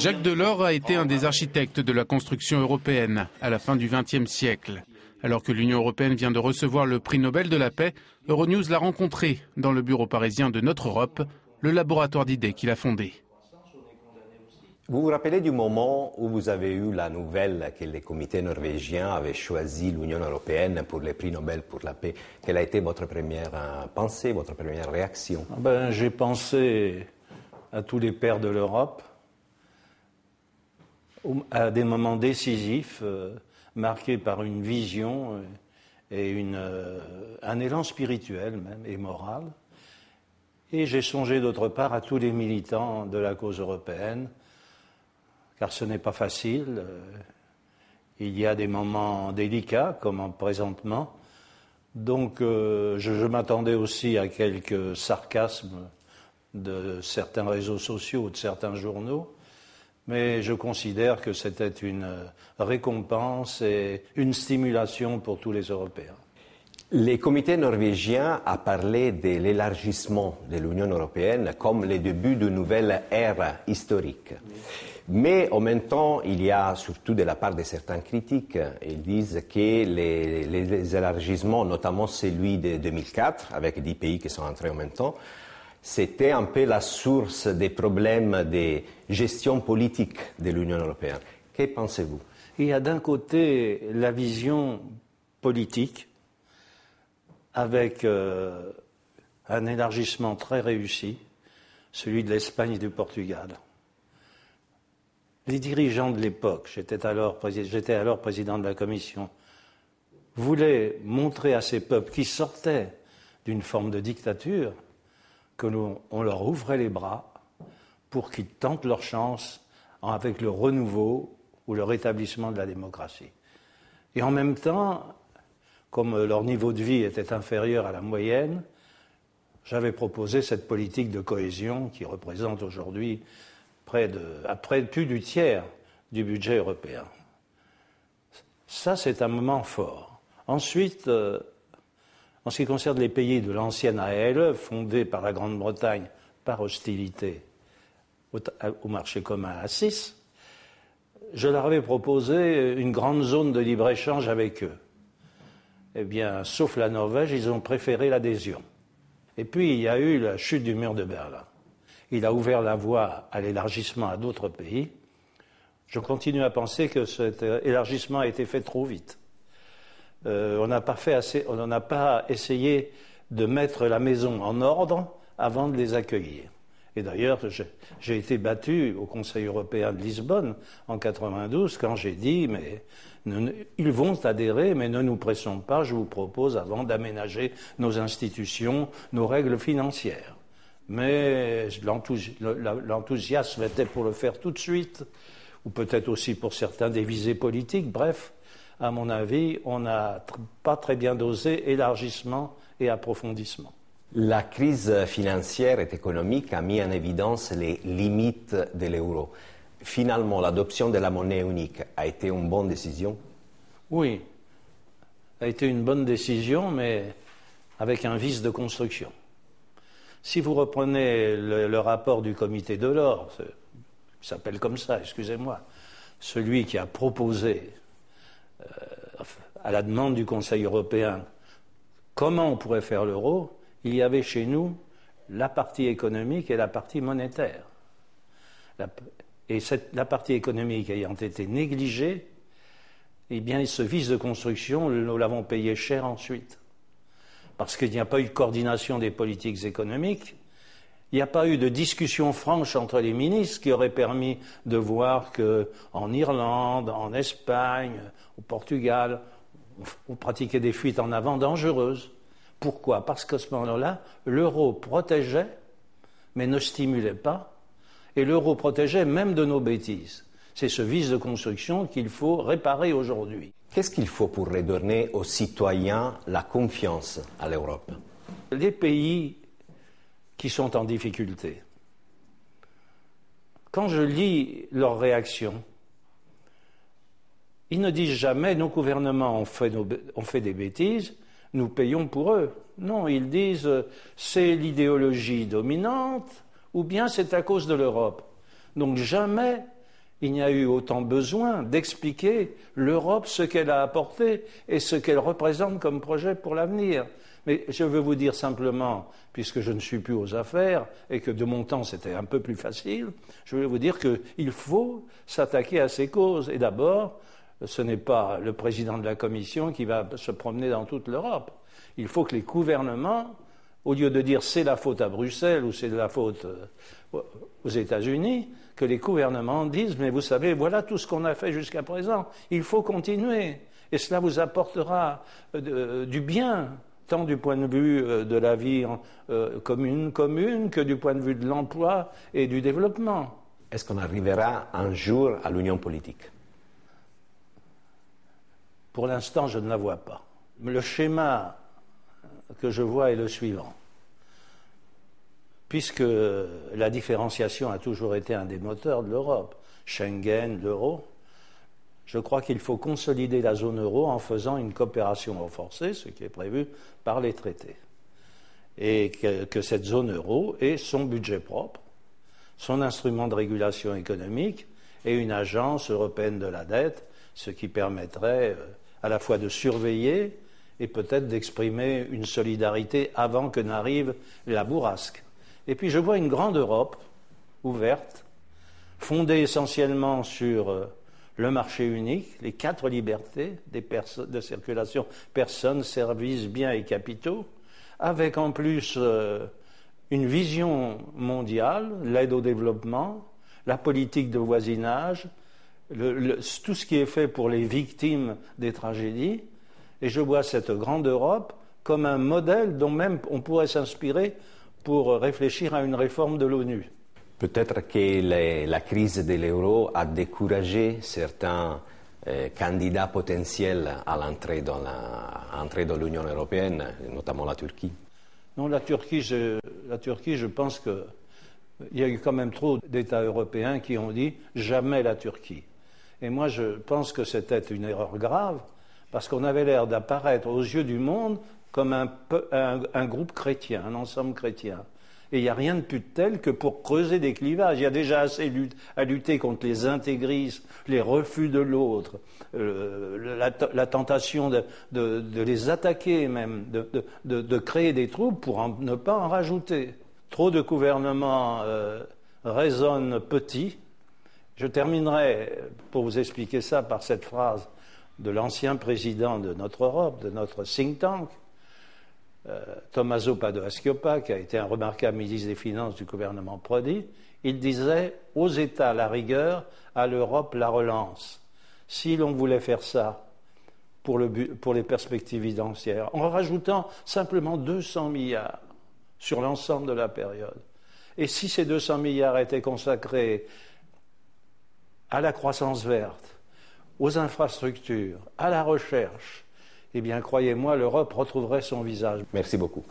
Jacques Delors a été un des architectes de la construction européenne à la fin du XXe siècle. Alors que l'Union européenne vient de recevoir le prix Nobel de la paix, Euronews l'a rencontré dans le bureau parisien de Notre Europe, le laboratoire d'idées qu'il a fondé. Vous vous rappelez du moment où vous avez eu la nouvelle que les comités norvégiens avaient choisi l'Union européenne pour le prix Nobel pour la paix? Quelle a été votre première pensée, votre première réaction? J'ai pensé à tous les pères de l'Europe, à des moments décisifs, marqués par une vision et un élan spirituel même et moral. Et j'ai songé d'autre part à tous les militants de la cause européenne, car ce n'est pas facile. Il y a des moments délicats, comme présentement. Donc je m'attendais aussi à quelques sarcasmes de certains réseaux sociaux ou de certains journaux, mais je considère que c'était une récompense et une stimulation pour tous les Européens. Le comité norvégien a parlé de l'élargissement de l'Union européenne comme le début d'une nouvelle ère historique. Mais en même temps, il y a surtout de la part de certains critiques, ils disent que les élargissements, notamment celui de 2004, avec 10 pays qui sont entrés en même temps, c'était un peu la source des problèmes de gestion politique de l'Union européenne. Que pensez-vous? Il y a d'un côté la vision politique, avec un élargissement très réussi, celui de l'Espagne et du Portugal. Les dirigeants de l'époque, j'étais alors président de la Commission, voulaient montrer à ces peuples qui sortaient d'une forme de dictature qu'on leur ouvrait les bras pour qu'ils tentent leur chance avec le renouveau ou le rétablissement de la démocratie. Et en même temps, comme leur niveau de vie était inférieur à la moyenne, j'avais proposé cette politique de cohésion qui représente aujourd'hui plus du tiers du budget européen. Ça, c'est un moment fort. Ensuite, en ce qui concerne les pays de l'ancienne AELE, fondée par la Grande-Bretagne par hostilité au marché commun à 6, je leur avais proposé une grande zone de libre-échange avec eux. Eh bien, sauf la Norvège, ils ont préféré l'adhésion. Et puis, il y a eu la chute du mur de Berlin. Il a ouvert la voie à l'élargissement à d'autres pays. Je continue à penser que cet élargissement a été fait trop vite. On n'a pas essayé de mettre la maison en ordre avant de les accueillir. Et d'ailleurs, j'ai été battu au Conseil européen de Lisbonne en 92 quand j'ai dit mais ils vont adhérer, mais ne nous pressons pas, je vous propose avant d'aménager nos institutions, nos règles financières. Mais l'enthousiasme était pour le faire tout de suite, ou peut-être aussi pour certains des visées politiques. Bref, à mon avis, on n'a pas très bien dosé élargissement et approfondissement. La crise financière et économique a mis en évidence les limites de l'euro. Finalement, l'adoption de la monnaie unique a été une bonne décision? Oui, a été une bonne décision, mais avec un vice de construction. Si vous reprenez le rapport du comité Delors, il s'appelle comme ça, excusez-moi, celui qui a proposé à la demande du Conseil européen comment on pourrait faire l'euro, il y avait chez nous la partie économique et la partie monétaire. La partie économique ayant été négligée, eh bien, ce vice de construction, nous l'avons payé cher ensuite. Parce qu'il n'y a pas eu de coordination des politiques économiques, il n'y a pas eu de discussion franche entre les ministres qui aurait permis de voir qu'en Irlande, en Espagne, au Portugal, on pratiquait des fuites en avant dangereuses. Pourquoi? Parce qu'à ce moment-là, l'euro protégeait, mais ne stimulait pas, et l'euro protégeait même de nos bêtises. C'est ce vice de construction qu'il faut réparer aujourd'hui. Qu'est-ce qu'il faut pour redonner aux citoyens la confiance à l'Europe? Les pays qui sont en difficulté, quand je lis leurs réactions, ils ne disent jamais « nos gouvernements ont fait des bêtises, nous payons pour eux ». Non, ils disent « c'est l'idéologie dominante » ou bien « c'est à cause de l'Europe ». Donc jamais il n'y a eu autant besoin d'expliquer l'Europe, ce qu'elle a apporté et ce qu'elle représente comme projet pour l'avenir. Mais je veux vous dire simplement, puisque je ne suis plus aux affaires et que de mon temps c'était un peu plus facile, je veux vous dire qu'il faut s'attaquer à ces causes. Et d'abord, ce n'est pas le président de la Commission qui va se promener dans toute l'Europe. Il faut que les gouvernements, au lieu de dire c'est la faute à Bruxelles ou c'est de la faute aux États-Unis, que les gouvernements disent mais vous savez, voilà tout ce qu'on a fait jusqu'à présent, il faut continuer. Et cela vous apportera du bien, tant du point de vue de la vie commune que du point de vue de l'emploi et du développement. Est-ce qu'on arrivera un jour à l'union politique? Pour l'instant, je ne la vois pas. Le schéma que je vois est le suivant. Puisque la différenciation a toujours été un des moteurs de l'Europe, Schengen, l'euro, je crois qu'il faut consolider la zone euro en faisant une coopération renforcée, ce qui est prévu par les traités. Et que cette zone euro ait son budget propre, son instrument de régulation économique et une agence européenne de la dette, ce qui permettrait à la fois de surveiller et peut-être d'exprimer une solidarité avant que n'arrive la bourrasque. Et puis je vois une grande Europe ouverte, fondée essentiellement sur le marché unique, les 4 libertés de circulation, personnes, services, biens et capitaux, avec en plus une vision mondiale, l'aide au développement, la politique de voisinage, tout ce qui est fait pour les victimes des tragédies. Et je vois cette grande Europe comme un modèle dont même on pourrait s'inspirer pour réfléchir à une réforme de l'ONU. Peut-être que la crise de l'euro a découragé certains candidats potentiels à l'entrée dans l'Union européenne, notamment la Turquie. Non, la Turquie, je pense qu'il y a eu quand même trop d'États européens qui ont dit « jamais la Turquie ». Et moi, je pense que c'était une erreur grave, parce qu'on avait l'air d'apparaître aux yeux du monde comme un groupe chrétien, un ensemble chrétien. Et il n'y a rien de plus tel que pour creuser des clivages. Il y a déjà assez à lutter contre les intégrismes, les refus de l'autre, la tentation de les attaquer même, de créer des troubles pour ne pas en rajouter. Trop de gouvernements raisonnent petit. Je terminerai, pour vous expliquer ça, par cette phrase de l'ancien président de notre Europe, de notre think tank, Tommaso Padoa-Schioppa, qui a été un remarquable ministre des Finances du gouvernement Prodi. Il disait « aux États la rigueur, à l'Europe la relance ». Si l'on voulait faire ça pour les perspectives financières, en rajoutant simplement 200 milliards sur l'ensemble de la période, et si ces 200 milliards étaient consacrés à la croissance verte, aux infrastructures, à la recherche, eh bien, croyez-moi, l'Europe retrouverait son visage. Merci beaucoup.